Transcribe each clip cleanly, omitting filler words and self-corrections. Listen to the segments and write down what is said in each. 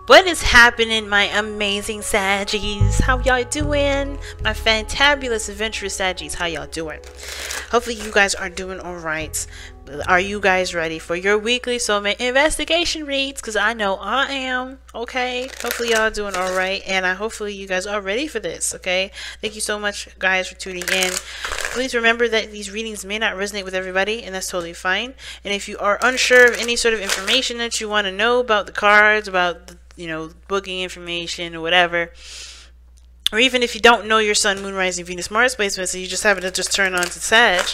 What is happening, my amazing Saggies? How y'all doing? My fantabulous adventurous Saggies, how y'all doing? Hopefully you guys are doing alright. Are you guys ready for your weekly soulmate investigation reads? Because I know I am. Okay, hopefully y'all doing alright, and hopefully you guys are ready for this. Okay, thank you so much guys for tuning in. Please remember that these readings may not resonate with everybody, and that's totally fine. And if you are unsure of any sort of information that you want to know about the cards, about the, booking information or whatever, or even if you don't know your sun, moon, rising, Venus, Mars placement, so you just happen to just turn on to Sag,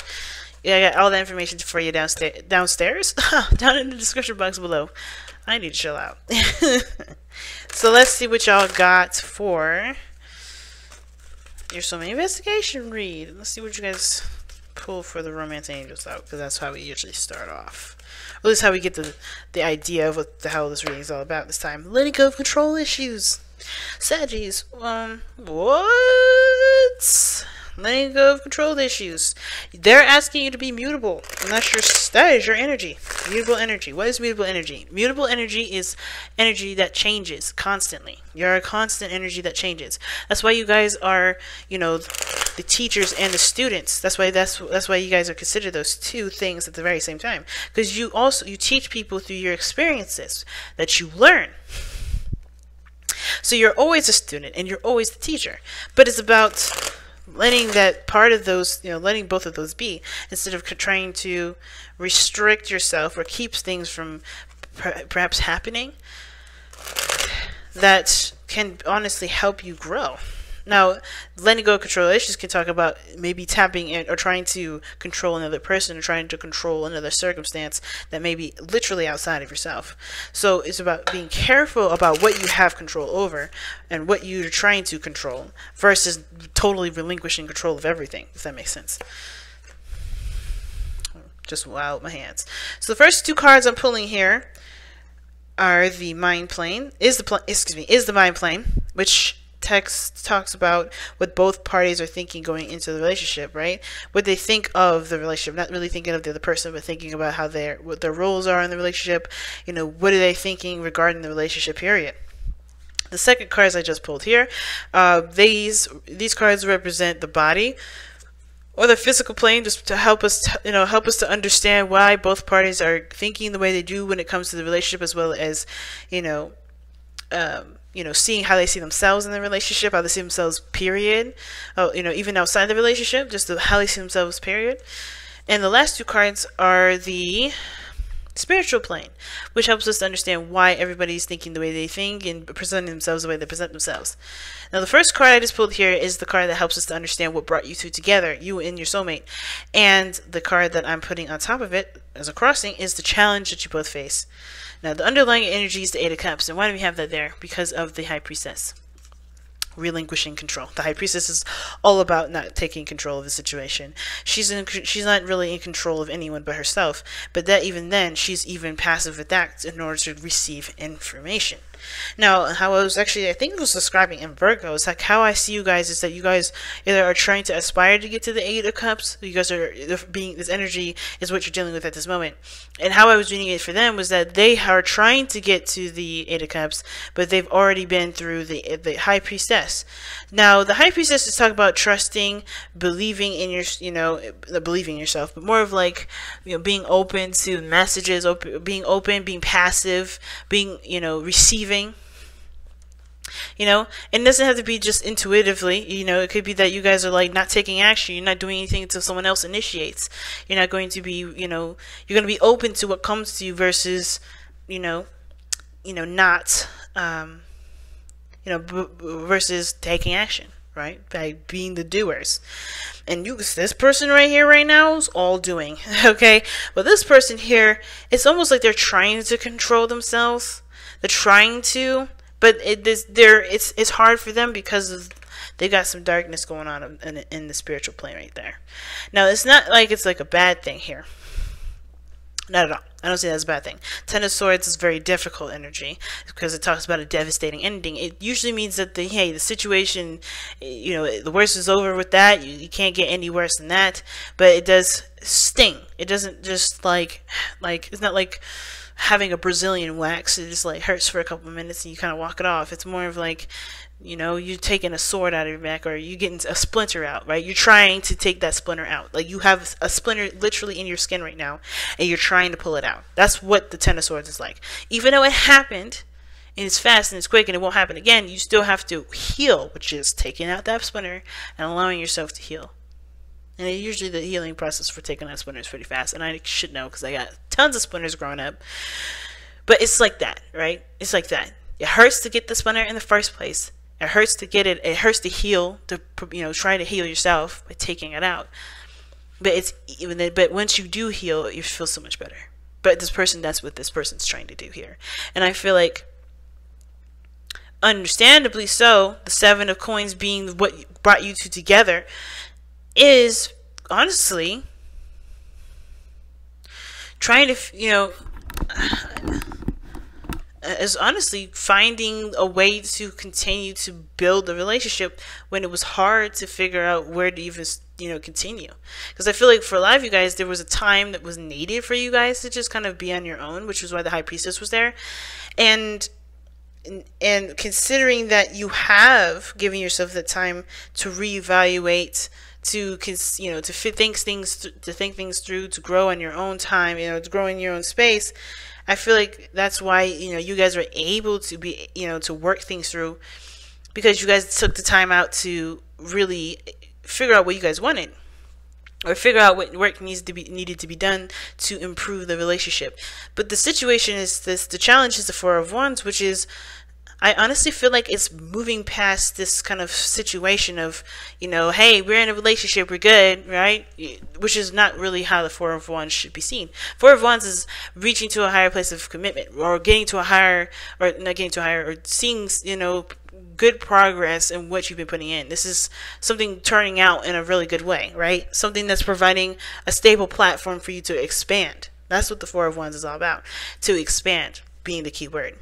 yeah, I got all that information for you downstairs, down in the description box below. I need to chill out. So let's see what y'all got for your soulmate investigation read. Let's see what you guys pull for the romance angels out, because that's how we usually start off. Well, this is how we get the idea of what the hell this reading is all about this time. Letting go of control issues. Saggies, what? Letting go of control issues. They're asking you to be mutable, and that is your energy. Mutable energy. What is mutable energy? Mutable energy is energy that changes constantly. You're a constant energy that changes. That's why you guys are, the teachers and the students. That's why you guys are considered those two things at the very same time. Because you teach people through your experiences that you learn. So you're always a student and you're always the teacher. But it's about letting that part of those, letting both of those be, instead of trying to restrict yourself or keep things from perhaps happening that can honestly help you grow. Now, letting go of control issues can talk about maybe tapping in or trying to control another person or trying to control another circumstance that may be literally outside of yourself. So it's about being careful about what you have control over and what you're trying to control versus totally relinquishing control of everything, if that makes sense. Just wow my hands. So the first two cards I'm pulling here are the mind plane, is the mind plane, which text talks about what both parties are thinking going into the relationship, right? What they think of the relationship, not really thinking of the other person, but thinking about how what their roles are in the relationship. What are they thinking regarding the relationship period? The second cards I just pulled here, these cards represent the body or the physical plane, just to help us to understand why both parties are thinking the way they do when it comes to the relationship, as well as seeing how they see themselves in the relationship, how they see themselves, period. Even outside the relationship, just how they see themselves, period. And the last two cards are the spiritual plane, which helps us to understand why everybody's thinking the way they think and presenting themselves the way they present themselves. Now, the first card I just pulled here is the card that helps us to understand what brought you two together, you and your soulmate. And the card that I'm putting on top of it as a crossing is the challenge that you both face. Now, the underlying energy is the Eight of Cups. And why do we have that there? Because of the High Priestess. Relinquishing control. The High Priestess is all about not taking control of the situation. She's not really in control of anyone but herself. But that even then, she's even passive with that in order to receive information. Now, how I think it was describing in Virgo, it's like how I see you guys is that you guys either are trying to aspire to get to the Eight of Cups, you guys are this energy is what you're dealing with at this moment. And how I was reading it for them was that they are trying to get to the Eight of Cups, but they've already been through the High Priestess. Now, the High Priestess is talking about trusting, believing in believing in yourself, but more of like, being open to messages, being open, being passive, being, receiving. And it doesn't have to be just intuitively. It could be that you guys are like not taking action. You're not doing anything until someone else initiates. You're not going to be, you're going to be open to what comes to you versus, not, versus taking action, right? By being the doers. And this person right here right now is all doing, okay? But this person here, it's almost like they're trying to control themselves. They're trying to, but it's hard for them because they got some darkness going on in the spiritual plane right there. Now, it's not like it's like a bad thing here. Not at all. I don't see that as a bad thing. Ten of Swords is very difficult energy because it talks about a devastating ending. It usually means that the situation, the worst is over with that. You can't get any worse than that. But it does sting. It doesn't just like it's not like having a Brazilian wax. It just like hurts for a couple of minutes and you kind of walk it off. It's more of like, you know, you taking a sword out of your back, or you getting a splinter out, right? You're trying to take that splinter out. Like you have a splinter literally in your skin right now and you're trying to pull it out. That's what the Ten of Swords is like. Even though it happened and it's fast and it's quick and it won't happen again, you still have to heal, which is taking out that splinter and allowing yourself to heal. And usually the healing process for taking out splinters is pretty fast. And I should know because I got tons of splinters growing up. But it's like that, right? It's like that. It hurts to get the splinter in the first place. It hurts to get it. It hurts to heal, to, you know, try to heal yourself by taking it out. But once you do heal, you feel so much better. But that's what this person's trying to do here. And I feel like, understandably so, the Seven of Coins being what brought you two together is honestly trying to, you know, is honestly finding a way to continue to build the relationship when it was hard to figure out where to even, you know, continue. Because I feel like for a lot of you guys, there was a time that was needed for you guys to just kind of be on your own, which was why the High Priestess was there. And considering that you have given yourself the time to reevaluate, to, you know, to think things through, to grow on your own time, you know, to grow in your own space. I feel like that's why, you know, you guys were able to be, you know, to work things through, because you guys took the time out to really figure out what you guys wanted, or figure out what work needed to be done to improve the relationship. But the situation is this: the challenge is the Four of Wands, which is, I honestly feel like it's moving past this kind of situation of, you know, hey, we're in a relationship, we're good, right? Which is not really how the Four of Wands should be seen. Four of Wands is reaching to a higher place of commitment, or getting to a higher, or not getting to a higher, or seeing, you know, good progress in what you've been putting in. This is something turning out in a really good way, right? Something that's providing a stable platform for you to expand. That's what the Four of Wands is all about. To expand being the key word.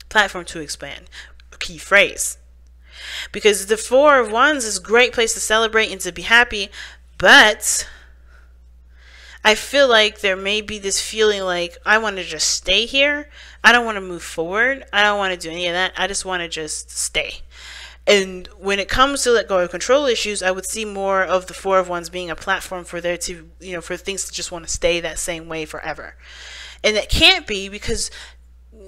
Platform to expand, key phrase. Because the Four of Wands is a great place to celebrate and to be happy, but I feel like there may be this feeling like, I want to just stay here. I don't want to move forward. I don't want to do any of that. I just want to just stay. And when it comes to let go of control issues, I would see more of the Four of Wands being a platform for there to, you know, for things to just want to stay that same way forever. And that can't be, because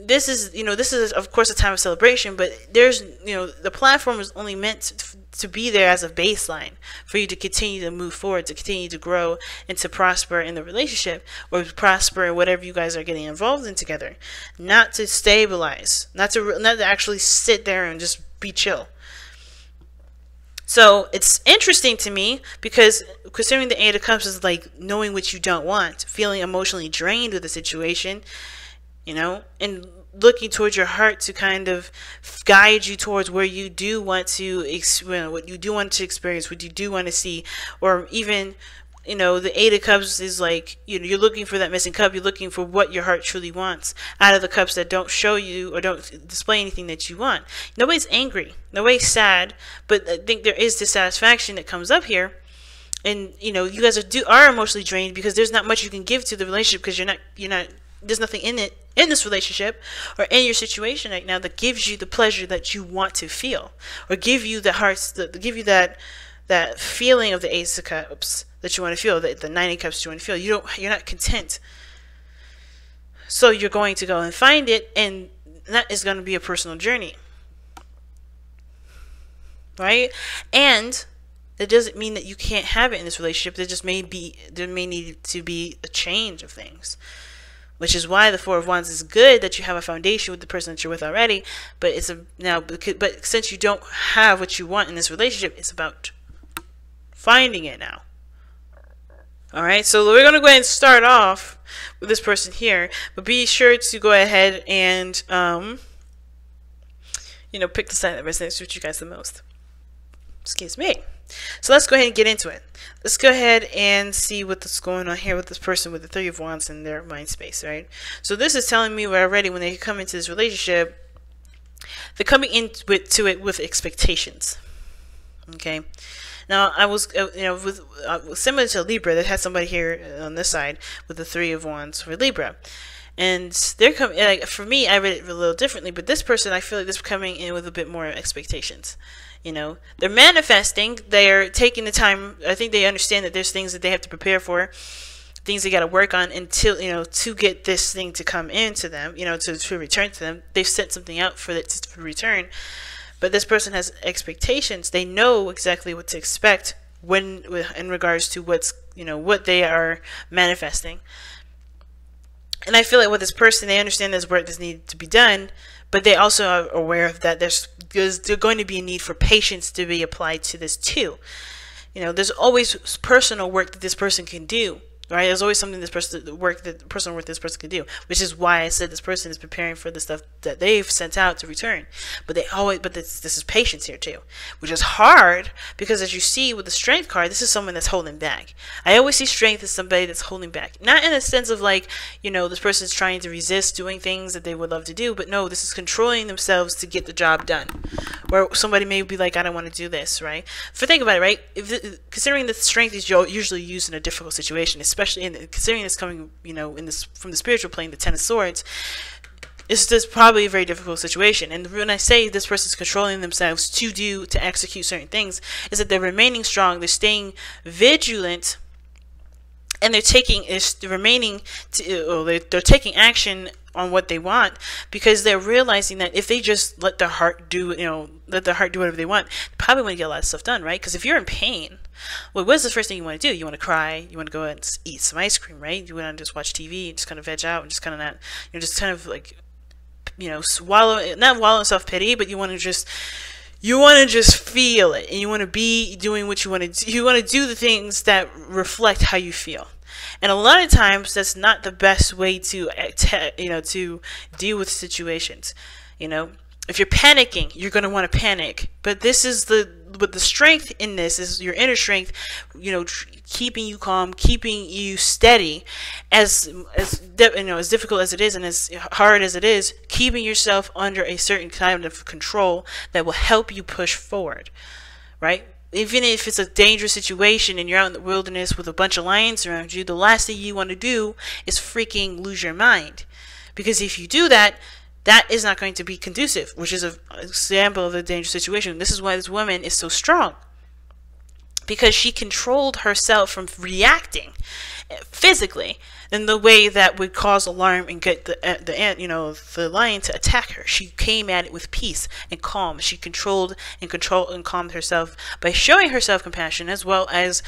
this is, you know, this is of course a time of celebration, but there's, you know, the platform is only meant to be there as a baseline for you to continue to move forward, to continue to grow, and to prosper in the relationship, or prosper in whatever you guys are getting involved in together. Not to stabilize, not to actually sit there and just be chill. So it's interesting to me, because considering the Eight of Cups is like knowing what you don't want, feeling emotionally drained with the situation, you know, and looking towards your heart to kind of guide you towards where you do want to, what you do want to experience, what you do want to see. Or even, you know, the Eight of Cups is like, you know, you're looking for that missing cup. You're looking for what your heart truly wants out of the cups that don't show you or don't display anything that you want. Nobody's angry, nobody's sad, but I think there is dissatisfaction that comes up here. And, you know, you guys are emotionally drained because there's not much you can give to the relationship, because you're not there's nothing in this relationship or in your situation right now that gives you the pleasure that you want to feel, or give you give you that feeling of the Ace of Cups that you want to feel, the Nine of Cups you want to feel. You're not content, so you're going to go and find it, and that is going to be a personal journey, right? And it doesn't mean that you can't have it in this relationship. There may need to be a change of things. Which is why the Four of Wands is good, that you have a foundation with the person that you're with already. But but since you don't have what you want in this relationship, it's about finding it now. All right, so we're gonna go ahead and start off with this person here, but be sure to go ahead and you know, pick the side that resonates with you guys the most. Excuse me. So let's go ahead and get into it. Let's go ahead and see what's going on here with this person with the Three of Wands in their mind space, right? So this is telling me already, when they come into this relationship, they're coming into it with expectations. Okay? Now, I was, you know, with similar to Libra, that had somebody here on this side with the Three of Wands for Libra. And they're coming, like, for me, I read it a little differently, but this person, I feel like they're coming in with a bit more expectations. You know, they're manifesting, they're taking the time. I think they understand that there's things that they have to prepare for, things they got to work on until, you know, to get this thing to come into them, you know, to return to them. They've set something out for it to return. But this person has expectations. They know exactly what to expect when, in regards to what's, you know, what they are manifesting. And I feel like with this person, they understand there's work that's needed to be done, but they also are aware of that there's going to be a need for patience to be applied to this too. You know, there's always personal work that this person can do. Right? There's always something personal work this person can do, which is why I said this person is preparing for the stuff that they've sent out to return. But this is patience here too, which is hard because, as you see with the Strength card, this is someone that's holding back. I always see Strength as somebody that's holding back, not in a sense of like, you know, this person's trying to resist doing things that they would love to do, but no, this is controlling themselves to get the job done. Where somebody may be like, I don't want to do this, right? Think about it, right? Considering that Strength is usually used in a difficult situation, especially considering it's coming, you know, from the spiritual plane, the Ten of Swords, it's just probably a very difficult situation. And when I say this person's controlling themselves to execute certain things, is that they're remaining strong, they're staying vigilant, and they're taking action on what they want, because they're realizing that if they just let their heart do, whatever they want, they probably want to get a lot of stuff done, right? Because if you're in pain, well, what's the first thing you want to do? You want to cry, you want to go and eat some ice cream, right? You want to just watch TV and just kind of veg out and just kind of not, you know, just kind of like, you know, not wallow in self-pity, but you want to just feel it, and you want to be doing what you want to do. You want to do the things that reflect how you feel. And a lot of times that's not the best way to, you know, to deal with situations. You know, if you're panicking, you're going to want to panic. But this is the strength in this is your inner strength, you know, keeping you calm, keeping you steady, as difficult as it is and as hard as it is, keeping yourself under a certain kind of control that will help you push forward, right? Even if it's a dangerous situation and you're out in the wilderness with a bunch of lions around you, the last thing you want to do is freaking lose your mind. Because if you do that, that is not going to be conducive, which is an example of a dangerous situation. This is why this woman is so strong. Because she controlled herself from reacting physically in the way that would cause alarm and get the lion to attack her. She came at it with peace and calm. She controlled and calmed herself by showing herself compassion, as well as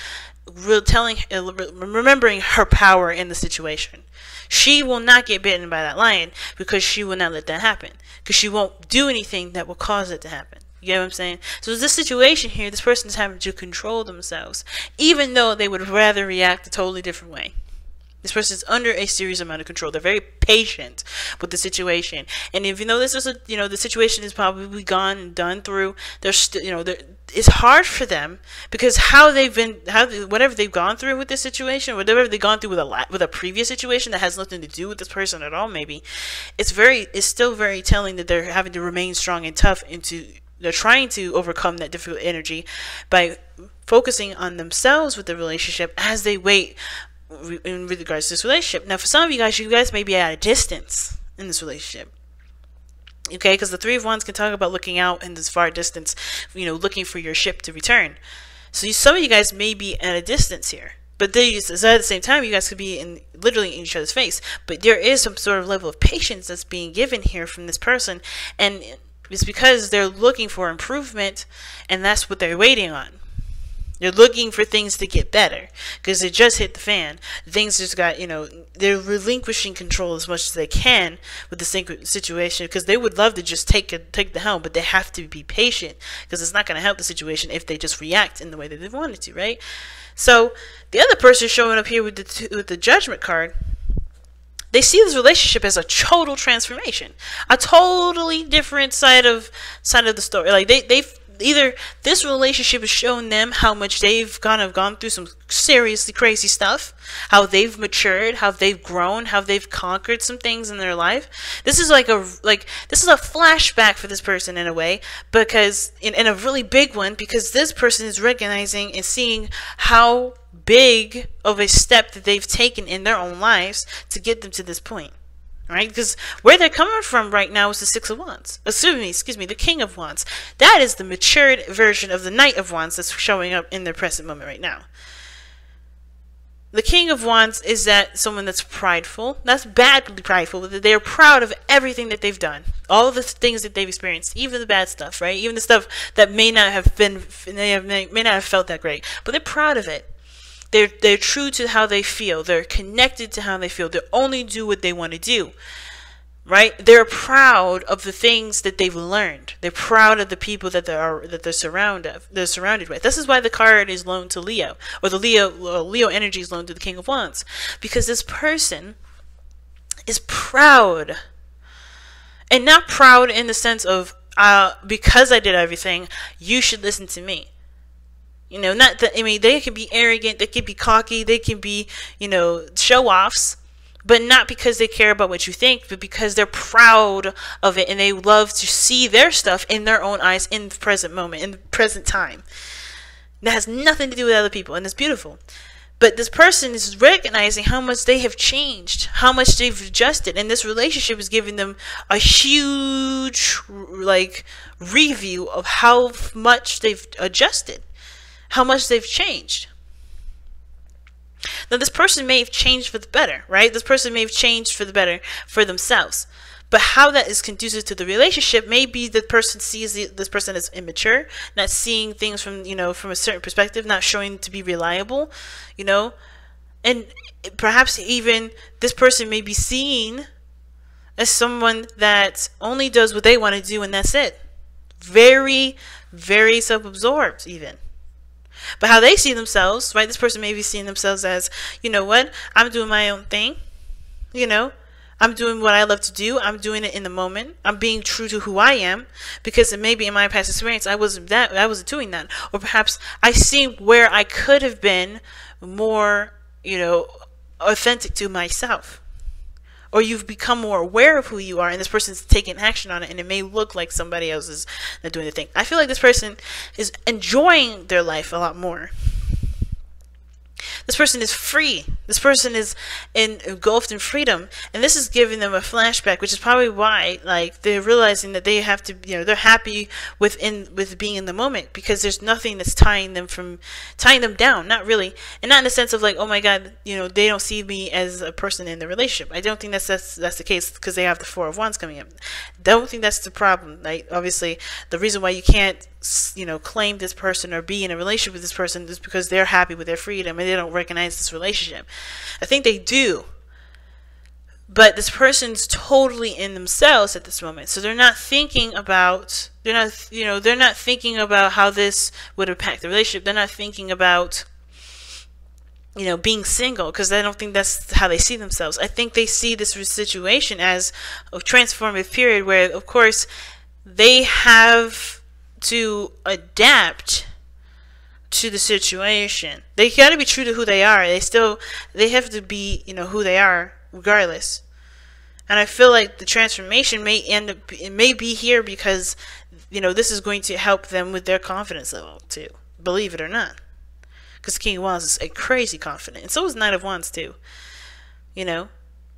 remembering her power in the situation. She will not get bitten by that lion because she will not let that happen, because she won't do anything that will cause it to happen. You get what I'm saying? So this situation here, this person is having to control themselves, even though they would rather react a totally different way. This person is under a serious amount of control. They're very patient with the situation, and if you know this is the situation is probably gone and done through. They're still, it's hard for them because whatever they've gone through with this situation, whatever they've gone through with a previous situation that has nothing to do with this person at all, maybe it's still very telling that they're having to remain strong and tough they're trying to overcome that difficult energy by focusing on themselves with the relationship as they wait in regards to this relationship. Now, for some of you guys may be at a distance in this relationship. Okay, because the Three of Wands can talk about looking out in this far distance, looking for your ship to return. So some of you guys may be at a distance here. But at the same time, you guys could be literally in each other's face. But there is some sort of level of patience that's being given here from this person. And it's because they're looking for improvement, and that's what they're waiting on. They're looking for things to get better because it just hit the fan. Things just got, they're relinquishing control as much as they can with the situation, because they would love to just take the helm, but they have to be patient because it's not going to help the situation if they just react in the way that they wanted to, right? So the other person showing up here with the Judgment card, they see this relationship as a total transformation, a totally different side of the story. Like either this relationship has shown them how much they've kind of gone through some seriously crazy stuff, how they've matured, how they've grown, how they've conquered some things in their life. This is this is a flashback for this person in a way, because in a really big one, because this person is recognizing and seeing how big of a step that they've taken in their own lives to get them to this point. Right? Because where they're coming from right now is the Six of Wands. Excuse me, the King of Wands. That is the matured version of the Knight of Wands that's showing up in their present moment right now. The King of Wands is that someone that's prideful. That's badly prideful. They're proud of everything that they've done. All of the things that they've experienced. Even the bad stuff, right? Even the stuff that may not have felt that great. But they're proud of it. They're true to how they feel. They're connected to how they feel. They only do what they want to do, right? They're proud of the things that they've learned. They're proud of the people that they're surrounded with. This is why the card is loaned to Leo, or the Leo energy is loaned to the King of Wands, because this person is proud, and not proud in the sense of because I did everything, you should listen to me. You know, not that, I mean, they can be arrogant, they can be cocky, they can be, you know, show-offs, but not because they care about what you think, but because they're proud of it and they love to see their stuff in their own eyes in the present moment, in the present time. That has nothing to do with other people, and it's beautiful. But this person is recognizing how much they have changed, how much they've adjusted, and this relationship is giving them a huge, like, review of how much they've adjusted. How much they've changed. Now, this person may have changed for the better, right? This person may have changed for the better for themselves. But how that is conducive to the relationship, maybe the person sees this person as immature, not seeing things from, you know, from a certain perspective, not showing to be reliable, you know. And perhaps even this person may be seen as someone that only does what they want to do and that's it. Very, very self-absorbed even. But how they see themselves, right? This person may be seeing themselves as, you know what? I'm doing my own thing. You know, I'm doing what I love to do. I'm doing it in the moment. I'm being true to who I am, because maybe in my past experience I wasn't doing that, or perhaps I see where I could have been more, you know, authentic to myself. Or you've become more aware of who you are, and this person's taking action on it, and it may look like somebody else is not doing the thing. I feel like this person is enjoying their life a lot more. This person is free. This person is engulfed in freedom, and this is giving them a flashback, which is probably why, like, they're realizing that they have to, you know, they're happy with being in the moment, because there's nothing that's tying them down. Not really, and not in the sense of like, oh my God, you know, they don't see me as a person in the relationship. I don't think that's the case, because they have the Four of Wands coming up. Don't think that's the problem. Like, obviously, the reason why you can't, you know, claim this person or be in a relationship with this person is because they're happy with their freedom and they don't recognize this relationship. I think they do, but this person's totally in themselves at this moment, so they're not thinking about how this would impact the relationship. They're not thinking about, you know, being single, because I don't think that's how they see themselves. I think they see this situation as a transformative period where, of course, they have to adapt to the situation. They got to be true to who they are. They have to be, you know, who they are regardless. And I feel like the transformation may be here because, you know, this is going to help them with their confidence level too, believe it or not. Because King of Wands is a crazy confident, and so is Knight of Wands too, you know.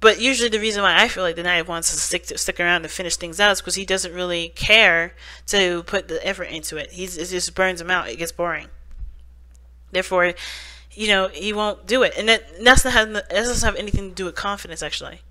But usually the reason why I feel like the Knight of Wands to stick around to finish things out is because he doesn't really care to put the effort into it. It just burns him out. It gets boring. Therefore, you know, he won't do it. And that doesn't have anything to do with confidence, actually.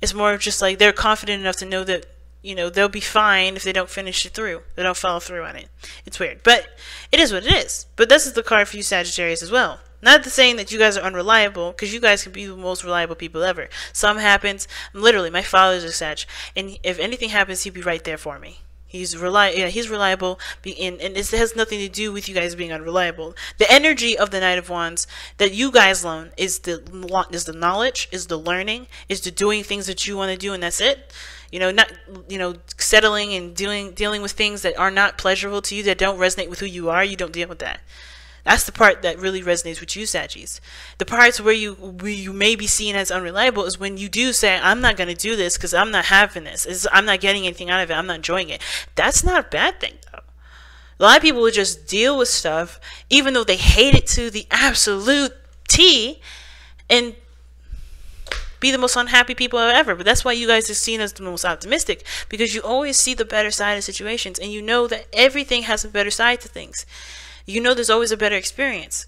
It's more of just like they're confident enough to know that, you know, they'll be fine if they don't finish it through. They don't follow through on it. It's weird. But it is what it is. But this is the card for you Sagittarius as well. Not saying that you guys are unreliable, because you guys can be the most reliable people ever. Something happens. Literally, my father's a Sag, and if anything happens, he'd be right there for me. He's reliable, and it has nothing to do with you guys being unreliable. The energy of the Knight of Wands that you guys loan is the knowledge, is the learning, is the doing things that you want to do, and that's it. You know, not, you know, settling and dealing with things that are not pleasurable to you, that don't resonate with who you are. You don't deal with that. That's the part that really resonates with you, Saggies. The parts where you may be seen as unreliable is when you do say, I'm not going to do this because I'm not having this. I'm not getting anything out of it. I'm not enjoying it. That's not a bad thing, though. A lot of people will just deal with stuff, even though they hate it to the absolute T, and be the most unhappy people ever. But that's why you guys are seen as the most optimistic, because you always see the better side of situations, and you know that everything has a better side to things. You know there's always a better experience.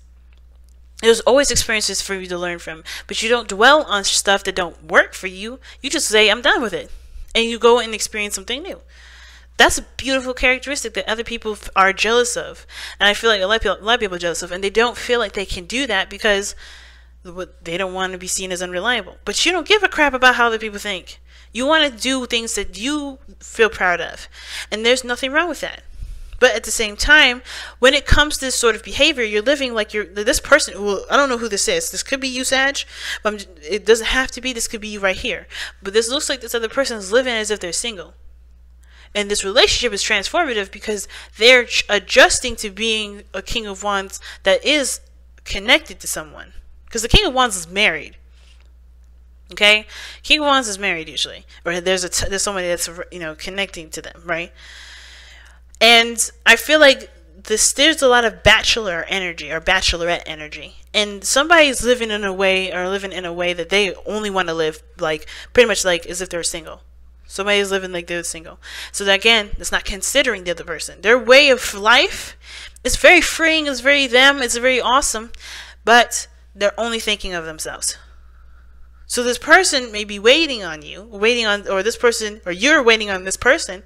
There's always experiences for you to learn from, but you don't dwell on stuff that don't work for you. You just say, I'm done with it, and you go and experience something new. That's a beautiful characteristic that other people are jealous of, and I feel like a lot of people are jealous of, and they don't feel like they can do that because they don't want to be seen as unreliable. But you don't give a crap about how other people think. You want to do things that you feel proud of, and there's nothing wrong with that. But at the same time, when it comes to this sort of behavior, you're living like this person. Well, I don't know who this is. This could be you, Sag. But it doesn't have to be. This could be you right here. But this looks like this other person is living as if they're single. And this relationship is transformative because they're adjusting to being a King of Wands that is connected to someone. Because the King of Wands is married. Okay? King of Wands is married usually. Or there's somebody that's, you know, connecting to them, right? And I feel like there's a lot of bachelor energy or bachelorette energy. And somebody's living in a way that they only want to live like pretty much like as if they're single. Somebody's living like they're single. So that, again, it's not considering the other person. Their way of life is very freeing, it's very them, it's very awesome, but they're only thinking of themselves. So this person may be waiting on you, or this person, or you're waiting on this person,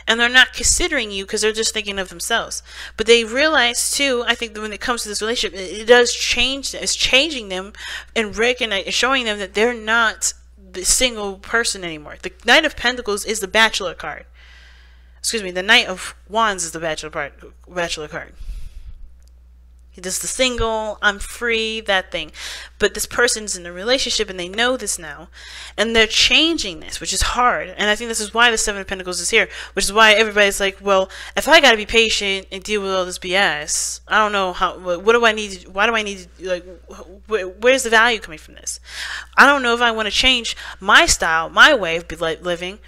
and they're not considering you because they're just thinking of themselves. But they realize too, I think that when it comes to this relationship, it does change. It's changing them and showing them that they're not the single person anymore. The Knight of Pentacles is the Bachelor card. Excuse me, the Knight of Wands is the Bachelor card. This is the single, I'm free, that thing. But this person's in a relationship and they know this now. And they're changing this, which is hard. And I think this is why the Seven of Pentacles is here. Which is why everybody's like, well, if I gotta be patient and deal with all this BS, I don't know how, what do I need, why do I need, like, where's the value coming from this? I don't know if I want to change my style, my way of living.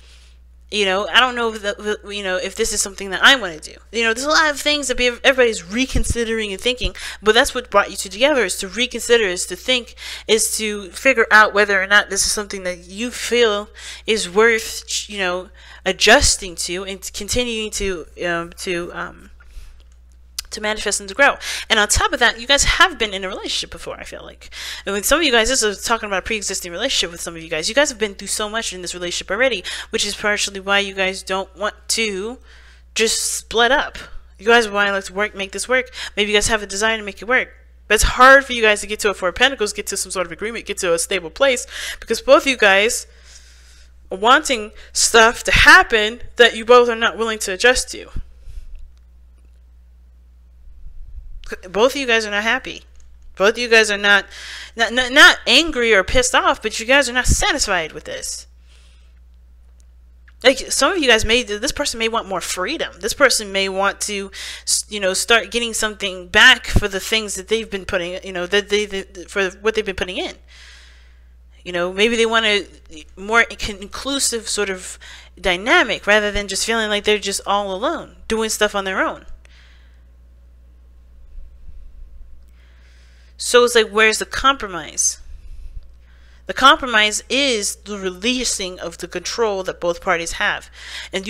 You know, I don't know if this is something that I want to do. You know, there's a lot of things that everybody's reconsidering and thinking, but that's what brought you two together, is to reconsider, is to think, is to figure out whether or not this is something that you feel is worth, you know, adjusting to and continuing to manifest and to grow. And on top of that, you guys have been in a relationship before, I feel like. I mean, some of you guys, this is talking about a pre-existing relationship with some of you guys. You guys have been through so much in this relationship already, which is partially why you guys don't want to just split up. You guys want to, let's make this work. Maybe you guys have a desire to make it work. But it's hard for you guys to get to a Four of Pentacles, get to some sort of agreement, get to a stable place, because both of you guys are wanting stuff to happen that you both are not willing to adjust to. Both of you guys are not happy. Both of you guys are not angry or pissed off, but you guys are not satisfied with this. Like, some of you guys this person may want more freedom. This person may want to, you know, start getting something back for the things that they've been putting, you know, for what they've been putting in. You know, maybe they want a more inclusive sort of dynamic rather than just feeling like they're just all alone, doing stuff on their own. So it's like, where's the compromise? The compromise is the releasing of the control that both parties have. And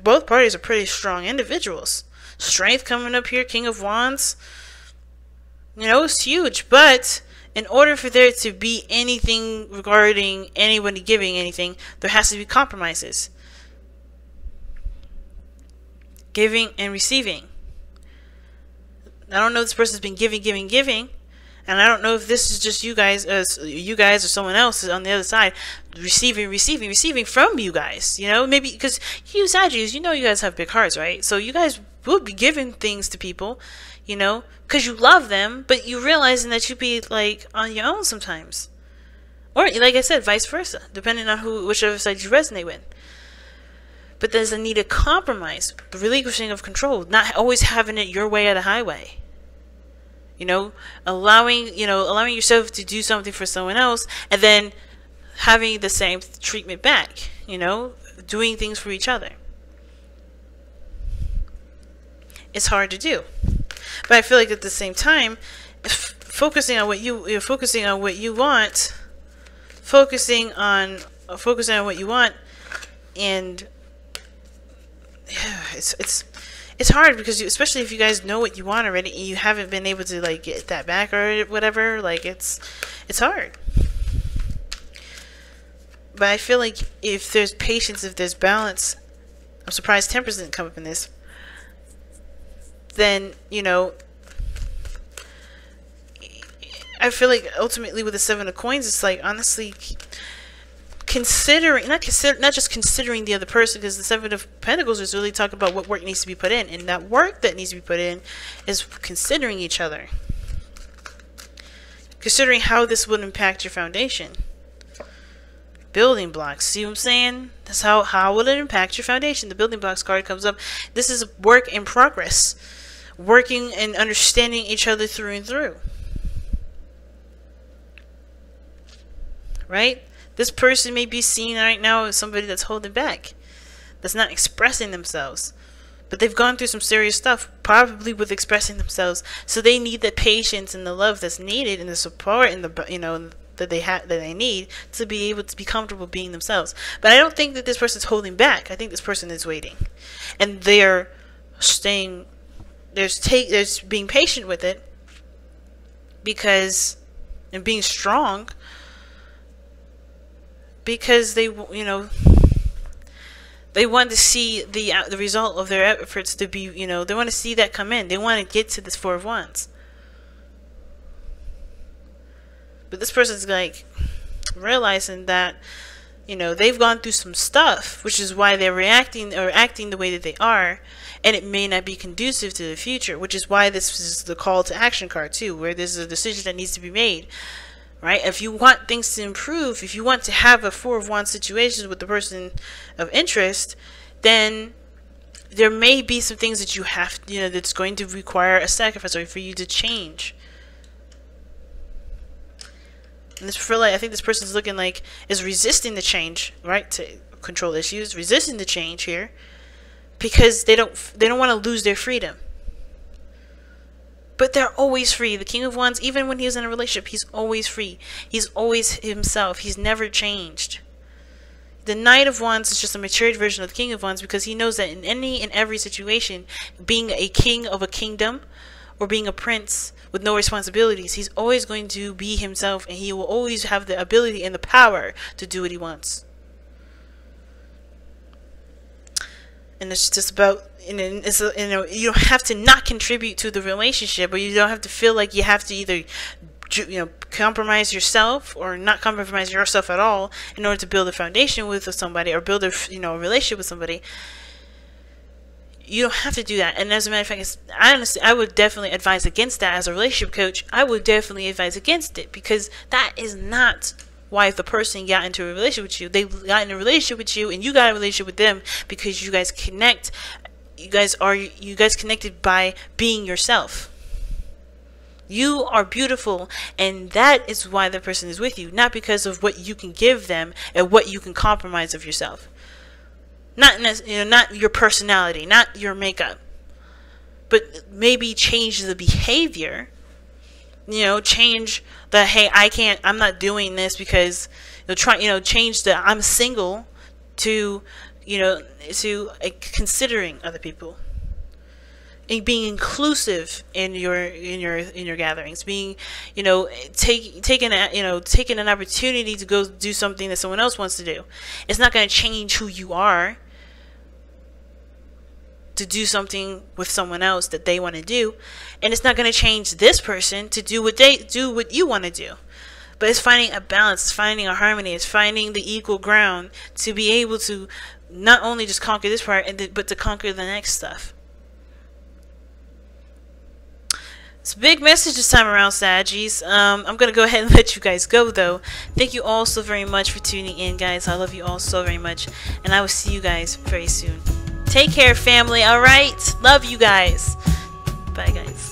both parties are pretty strong individuals. Strength coming up here, King of Wands. You know, it's huge. But in order for there to be anything regarding anybody giving anything, there has to be compromises. Giving and receiving. I don't know if this person's been giving, and I don't know if this is just you guys or someone else is on the other side receiving from you guys. You know, maybe because you Sagittarius, you know, you guys have big hearts, right? So you guys will be giving things to people, you know, because you love them, but you realizing that you be like on your own sometimes. Or, like I said, vice versa, depending on whichever side you resonate with. But there's a need to compromise, the relinquishing of control, not always having it your way or the highway. You know, allowing yourself to do something for someone else and then having the same treatment back, you know, doing things for each other. It's hard to do. But I feel like at the same time, focusing on what you want, and it's hard because especially if you guys know what you want already and you haven't been able to like get that back or whatever, like it's hard. But I feel like if there's patience, if there's balance, I'm surprised Tempers didn't come up in this, then, you know, I feel like ultimately with the Seven of Coins, it's like, honestly, considering, not just considering the other person, because the Seven of Pentacles is really talking about what work needs to be put in, and that work that needs to be put in is considering each other, considering how this would impact your foundation. Building blocks, see what I'm saying? That's how will it impact your foundation? The building blocks card comes up. This is work in progress, working and understanding each other through and through. Right? This person may be seen right now as somebody that's holding back, that's not expressing themselves, but they've gone through some serious stuff, probably with expressing themselves. So they need the patience and the love that's needed, and the support and the, you know, that they need to be able to be comfortable being themselves. But I don't think that this person's holding back. I think this person is waiting, and they're staying. There's being patient with it, because, and being strong, because they, you know, they want to see the result of their efforts to be, you know, they want to see that come in. They want to get to this Four of Wands. But this person's like realizing that, you know, they've gone through some stuff, which is why they're reacting or acting the way that they are, and it may not be conducive to the future, which is why this is the call to action card too, where there's a decision that needs to be made. Right? If you want things to improve, if you want to have a Four of Wands situation with the person of interest, then there may be some things that you have, you know, that's going to require a sacrifice or for you to change. And this, for like, I think this person's looking like is resisting the change, right? To control issues, resisting the change here, because they don't want to lose their freedom. But they're always free. The King of Wands, even when he's in a relationship, he's always free. He's always himself. He's never changed. The Knight of Wands is just a matured version of the King of Wands, because he knows that in any and every situation, being a king of a kingdom or being a prince with no responsibilities, he's always going to be himself, and he will always have the ability and the power to do what he wants. And it's just about, you know, you don't have to not contribute to the relationship, or you don't have to feel like you have to either, you know, compromise yourself or not compromise yourself at all in order to build a foundation with somebody or build a, you know, a relationship with somebody. You don't have to do that. And as a matter of fact, honestly, I would definitely advise against that. As a relationship coach, I would definitely advise against it, because that is not why the person got into a relationship with you. They got in a relationship with you, and you got a relationship with them because you guys connect. You guys connected by being yourself. You are beautiful, and that is why the person is with you, not because of what you can give them and what you can compromise of yourself. Not your personality, not your makeup, but maybe change the behavior. You know, change the, hey, I'm not doing this because, change the I'm single to, to considering other people, and being inclusive in your gatherings, being, taking an opportunity to go do something that someone else wants to do. It's not going to change who you are to do something with someone else that they want to do, and it's not going to change this person to do what you want to do. But it's finding a balance, it's finding a harmony, it's finding the equal ground to be able to not only just conquer this part, but to conquer the next stuff. It's a big message this time around, Saggies. I'm gonna go ahead and let you guys go though. Thank you all so very much for tuning in, guys. I love you all so very much, and I will see you guys very soon. Take care, family. Alright? Love you guys. Bye, guys.